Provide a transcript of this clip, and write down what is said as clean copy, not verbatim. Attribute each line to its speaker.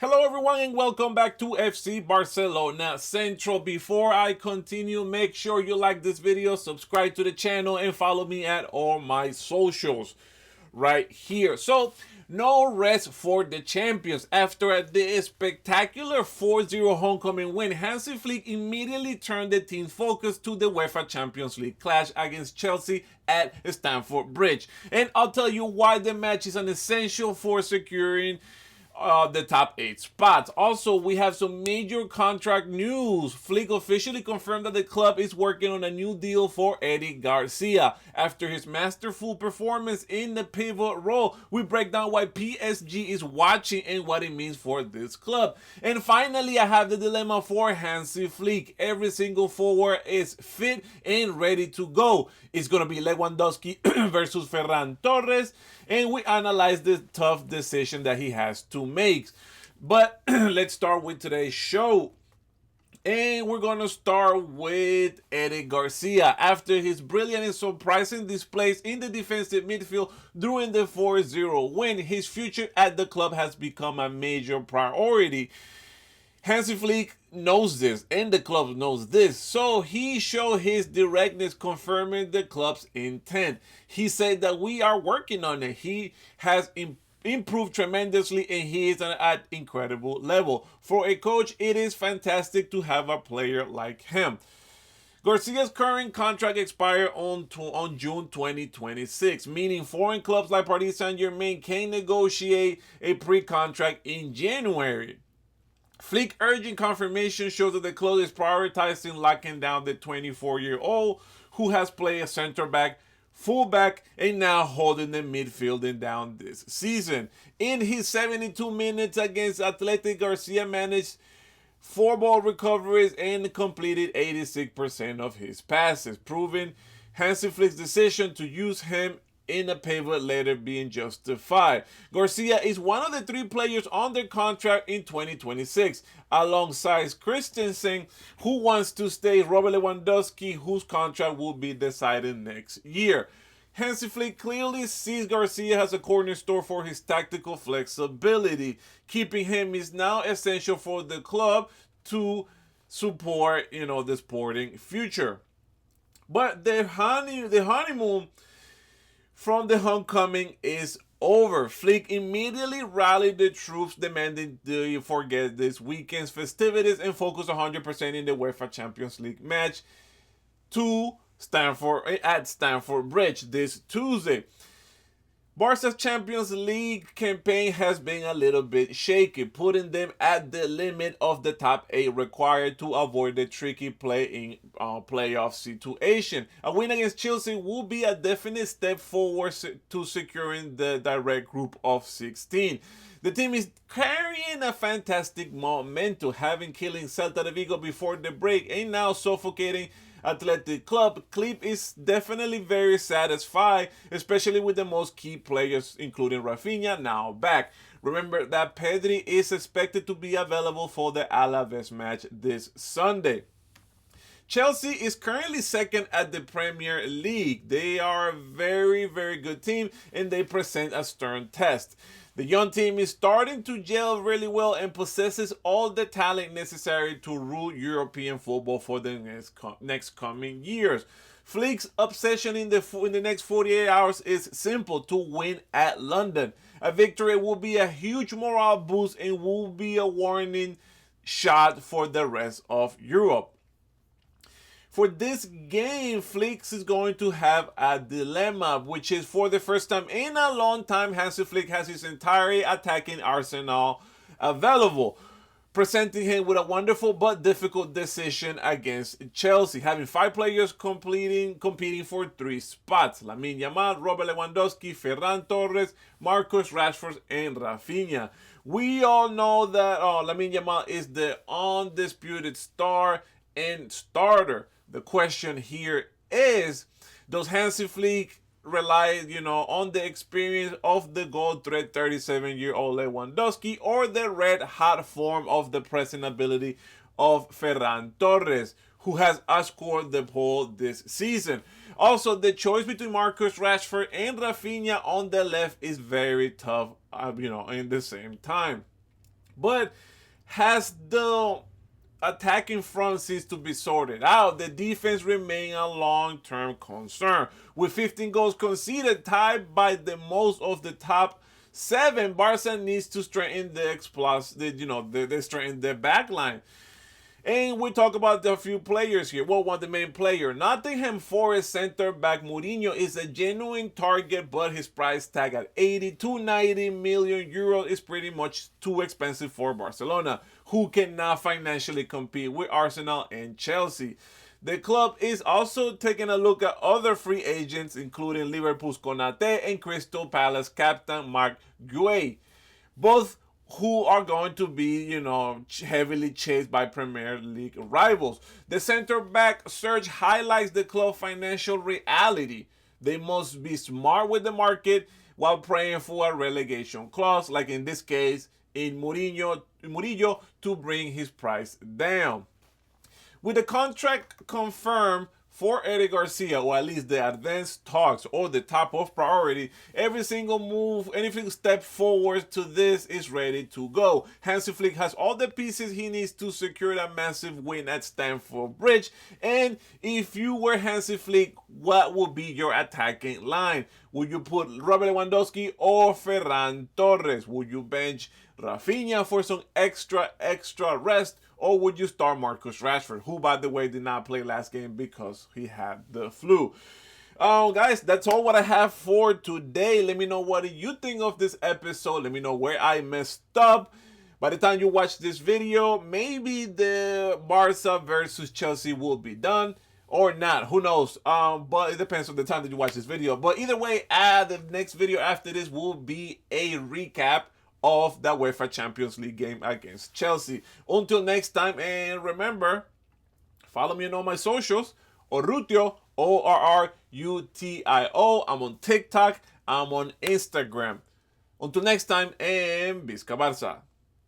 Speaker 1: Hello everyone and welcome back to FC Barcelona Central. Before I continue, make sure you like this video, subscribe to the channel, and follow me at all my socials right here. So, no rest for the champions. After the spectacular 4-0 homecoming win, Hansi Flick immediately turned the team's focus to the UEFA Champions League clash against Chelsea at Stamford Bridge. And I'll tell you why the match is an essential for securing the top 8 spots. Also, we have some major contract news. Flick officially confirmed that the club is working on a new deal for Eddie Garcia. After his masterful performance in the pivot role, we break down why PSG is watching and what it means for this club. And finally, I have the dilemma for Hansi Flick. Every single forward is fit and ready to go. It's going to be Lewandowski versus Ferran Torres, and we analyze the tough decision that he has to make. But let's start with today's show. And we're going to start with Eddie Garcia. After his brilliant and surprising displays in the defensive midfield during the 4-0 win, his future at the club has become a major priority. Hansi Flick knows this, and the club knows this, so he showed his directness, confirming the club's intent. He said that we are working on it. He has improved tremendously, and he is at incredible level. For a coach, it is fantastic to have a player like him. Garcia's current contract expires on June 2026, meaning foreign clubs like Paris Saint-Germain can negotiate a pre-contract in January. Flick urgent confirmation shows that the club is prioritizing locking down the 24-year-old who has played a center back, fullback, and now holding the midfielding down this season. In his 72 minutes against Athletic, Garcia managed 4 ball recoveries and completed 86% of his passes, proving Hansi Flick's decision to use him in a pivot later being justified. Garcia is one of the 3 players under contract in 2026, alongside Christensen, who wants to stay, Robert Lewandowski, whose contract will be decided next year. Hansi Flick clearly sees Garcia as a cornerstone for his tactical flexibility. Keeping him is now essential for the club to support, the sporting future. But the honeymoon from the homecoming is over. Flick immediately rallied the troops, demanding they forget this weekend's festivities and focus 100% in the UEFA Champions League match at Stamford Bridge this Tuesday. Barca's Champions League campaign has been a little bit shaky, putting them at the limit of the top 8 required to avoid the tricky play-in playoff situation. A win against Chelsea will be a definite step forward to securing the direct group of 16. The team is carrying a fantastic momentum, having killing Celta de Vigo before the break and now suffocating Athletic Club. Clip is definitely very satisfied, especially with the most key players, including Rafinha, now back. Remember that Pedri is expected to be available for the Alaves match this Sunday. Chelsea is currently second at the Premier League. They are a very, very good team, and they present a stern test. The young team is starting to gel really well and possesses all the talent necessary to rule European football for the next coming years. Flick's obsession in the next 48 hours is simple: to win at London. A victory will be a huge morale boost and will be a warning shot for the rest of Europe. For this game, Flick is going to have a dilemma, which is for the first time in a long time, Hansi Flick has his entire attacking arsenal available, presenting him with a wonderful but difficult decision against Chelsea, having 5 players competing for 3 spots: Lamine Yamal, Robert Lewandowski, Ferran Torres, Marcus Rashford, and Rafinha. We all know that Lamine Yamal is the undisputed star and starter. The question here is, does Hansi Flick rely, on the experience of the goal threat 37-year-old Lewandowski, or the red hot form of the pressing ability of Ferran Torres, who has outscored the ball this season? Also, the choice between Marcus Rashford and Rafinha on the left is very tough, in the same time. but has the attacking front seems to be sorted out. The defense remains a long-term concern. With 15 goals conceded, tied by the most of the top 7, Barca needs to strengthen strengthen the back line. And we talk about a few players here. Well, one of the main player, Nottingham Forest center back Mourinho is a genuine target, but his price tag at 80 to 90 million euros is pretty much too expensive for Barcelona, who cannot financially compete with Arsenal and Chelsea. The club is also taking a look at other free agents, including Liverpool's Konate and Crystal Palace captain Mark Guehi, both who are going to be, heavily chased by Premier League rivals. The center back search highlights the club's financial reality. They must be smart with the market while praying for a relegation clause, like in this case, in Mourinho to bring his price down. With the contract confirmed for Eric Garcia, or at least the advanced talks or the top of priority, every single move, anything step forward to this is ready to go. Hansi Flick has all the pieces he needs to secure that massive win at Stamford Bridge. And if you were Hansi Flick, what would be your attacking line? Would you put Robert Lewandowski or Ferran Torres? Would you bench Rafinha for some extra rest? Or would you start Marcus Rashford, who, by the way, did not play last game because he had the flu? Guys, that's all what I have for today. Let me know what you think of this episode. Let me know where I messed up. By the time you watch this video, maybe the Barca versus Chelsea will be done. Or not, who knows? But it depends on the time that you watch this video. But either way, the next video after this will be a recap of the UEFA Champions League game against Chelsea. Until next time, and remember, follow me on all my socials, Orrutio, Orrutio. I'm on TikTok, I'm on Instagram. Until next time, and Visca Barça.